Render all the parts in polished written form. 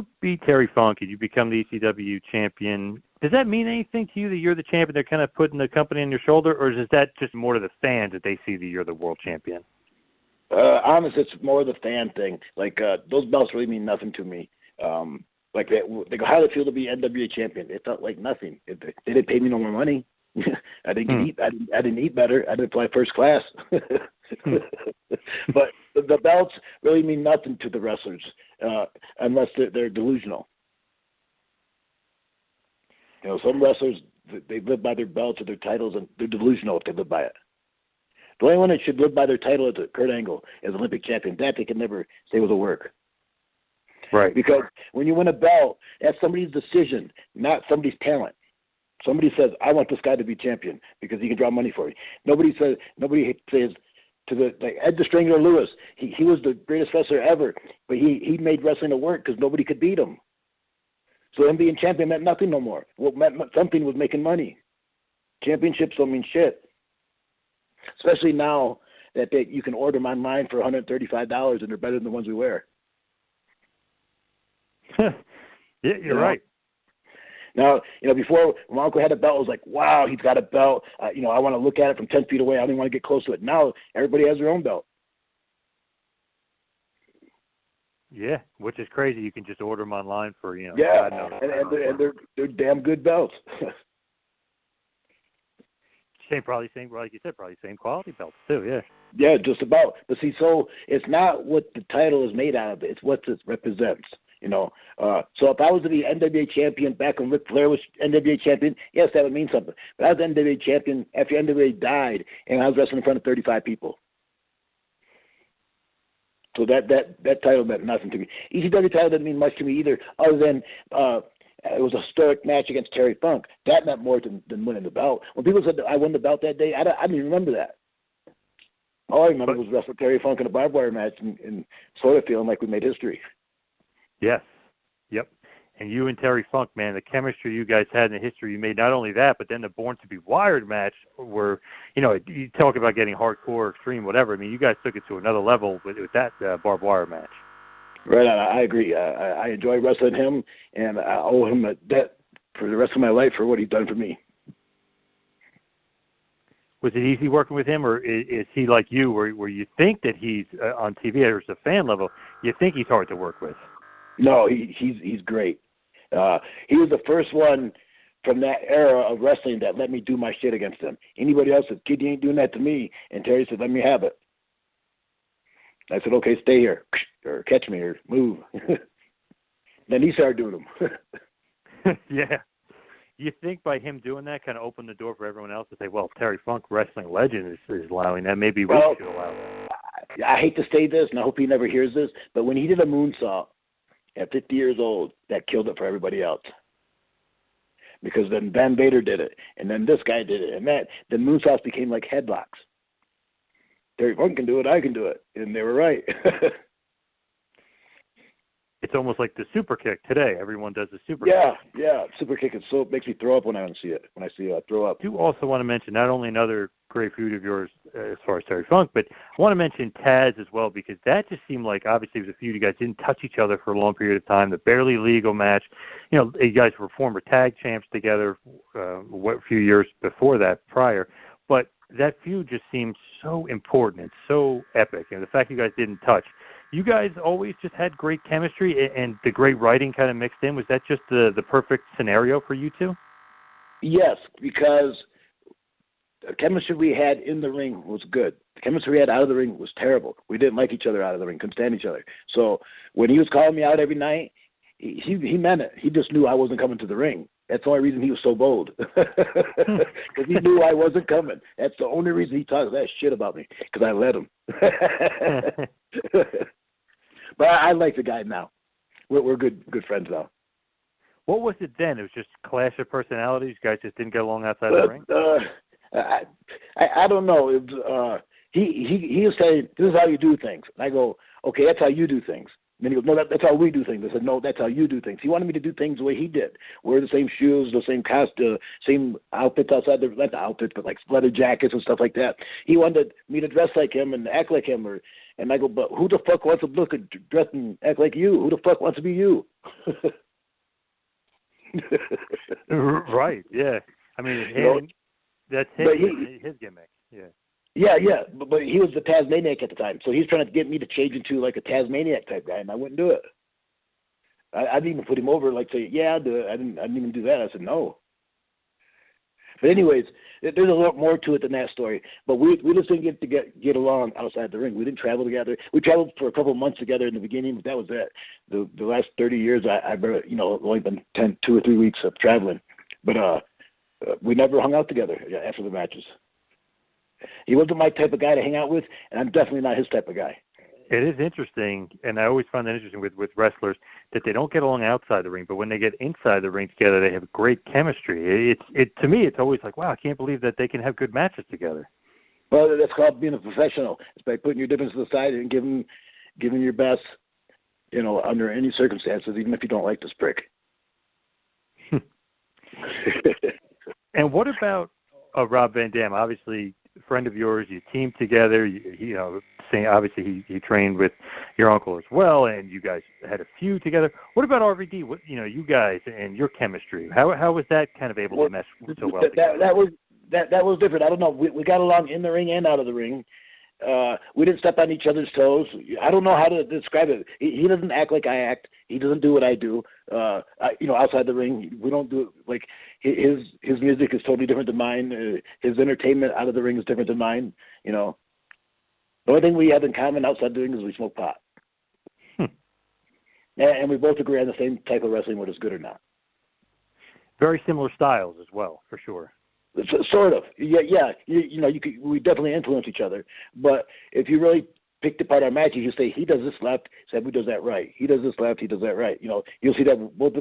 you beat Terry Funk and you become the ECW champion, does that mean anything to you that you're the champion? They're kind of putting the company on your shoulder, or is that just more to the fans that they see that you're the world champion? Honestly, it's more the fan thing. Like, those belts really mean nothing to me. Like, they go, how did it feel to be NWA champion? It felt like nothing. They didn't pay me no more money. I didn't eat. I didn't eat better. I didn't fly first class. But the belts really mean nothing to the wrestlers unless they're delusional. You know, some wrestlers, they live by their belts or their titles, and they're delusional if they live by it. The only one that should live by their title is Kurt Angle as Olympic champion. That they can never say was a work. Right. Because when you win a belt, that's somebody's decision, not somebody's talent. Somebody says, I want this guy to be champion because he can draw money for me. Nobody says to like Ed the Strangler Lewis, he was the greatest wrestler ever, but he made wrestling to work because nobody could beat him. So him being champion meant nothing no more. What meant something was making money. Championships don't mean shit. Especially now that you can order them online for $135 and they're better than the ones we wear. Yeah, you're right. Now, before when my uncle had a belt, I was like, wow, he's got a belt. I want to look at it from 10 feet away. I don't even want to get close to it. Now, everybody has their own belt. Yeah, which is crazy. You can just order them online for, Yeah, God knows. and they're damn good belts. Probably same, like you said, probably same quality belts too, yeah. Yeah, just about. But see, so it's not what the title is made out of. It's what it represents. So if I was to be NWA champion back when Ric Flair was NWA champion, yes, that would mean something. But I was NWA champion after NWA died, and I was wrestling in front of 35 people. So that title meant nothing to me. ECW title didn't mean much to me either, other than it was a historic match against Terry Funk. That meant more than winning the belt. When people said that I won the belt that day, I didn't even remember that. All I remember was wrestling Terry Funk in a barbed wire match and sort of feeling like we made history. Yes. Yep. And you and Terry Funk, man, the chemistry you guys had in the history you made, not only that, but then the Born to be Wired match where, you talk about getting hardcore, extreme, whatever. I mean, you guys took it to another level with that barbed wire match. Right, I agree. I enjoy wrestling him, and I owe him a debt for the rest of my life for what he's done for me. Was it easy working with him, or is he like you, where you think that he's on TV or as a fan level, you think he's hard to work with? No, he's great. He was the first one from that era of wrestling that let me do my shit against him. Anybody else said, kid, you ain't doing that to me. And Terry said, let me have it. I said, okay, stay here, or catch me, or move. Then he started doing them. Yeah. You think by him doing that kind of opened the door for everyone else to say, well, if Terry Funk, wrestling legend, is allowing that, maybe we should allow that. I hate to say this, and I hope he never hears this, but when he did a moonsault at 50 years old, that killed it for everybody else. Because then Van Vader did it, and then this guy did it, and then moonsaults became like headlocks. Terry Funk can do it, I can do it. And they were right. It's almost like the super kick today. Everyone does the super kick. Yeah. Super kick makes me throw up when I see it. When I see it, I throw up. I do also want to mention not only another great feud of yours as far as Terry Funk, but I want to mention Taz as well, because that just seemed like, obviously, it was a feud. You guys didn't touch each other for a long period of time. The barely legal match. You guys were former tag champs together a few years before that, prior. But that feud just seemed so important and so epic. And the fact you guys didn't touch. You guys always just had great chemistry, and the great writing kind of mixed in. Was that just the perfect scenario for you two? Yes, because the chemistry we had in the ring was good. The chemistry we had out of the ring was terrible. We didn't like each other out of the ring, couldn't stand each other. So when he was calling me out every night, he meant it. He just knew I wasn't coming to the ring. That's the only reason he was so bold, because he knew I wasn't coming. That's the only reason he talks that shit about me, because I let him. But I like the guy now. We're good friends now. What was it then? It was just clash of personalities? You guys just didn't get along outside the ring? I don't know. It was, he was saying, this is how you do things. And I go, okay, that's how you do things. And then he goes, no, that's how we do things. I said, no, that's how you do things. He wanted me to do things the way he did. Wear the same shoes, the same costume, same outfits outside not the outfits, but like leather jackets and stuff like that. He wanted me to dress like him and act like him, or And I go, but who the fuck wants to look and dress and act like you? Who the fuck wants to be you? Right. Yeah. I mean, that's his gimmick. Yeah. Yeah. But he was the Tasmaniac at the time, so he's trying to get me to change into like a Tasmaniac type guy, and I wouldn't do it. I didn't even put him over, like say, yeah, I'll do it. I didn't even do that. I said no. But anyways, there's a lot more to it than that story. But we just didn't get along outside the ring. We didn't travel together. We traveled for a couple of months together in the beginning, but that was it. The last 30 years, I've only been 2 or 3 weeks of traveling. But we never hung out together after the matches. He wasn't my type of guy to hang out with, and I'm definitely not his type of guy. It is interesting, and I always find that interesting with wrestlers, that they don't get along outside the ring, but when they get inside the ring together, they have great chemistry. To me, it's always like, wow, I can't believe that they can have good matches together. Well, that's called being a professional. It's by putting your differences aside and giving your best, under any circumstances, even if you don't like this prick. And what about Rob Van Dam? Obviously, a friend of yours, you teamed together. Obviously he trained with your uncle as well, and you guys had a feud together. What about RVD? What you guys and your chemistry? How was that kind of able to mesh so well together? That was different. I don't know. We got along in the ring and out of the ring. We didn't step on each other's toes. I don't know how to describe it. He doesn't act like I act. He doesn't do what I do. Outside the ring, we don't do it. Like his music is totally different than mine. His entertainment out of the ring is different than mine. The only thing we have in common outside the ring is we smoke pot. And we both agree on the same type of wrestling, whether it's good or not. Very similar styles as well, for sure. Sort of, yeah. We definitely influence each other. But if you really picked apart our matches, you say he does this left, Sabu does that right. He does this left, he does that right. You'll see that both.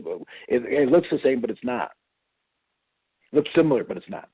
It looks the same, but it's not. It looks similar, but it's not.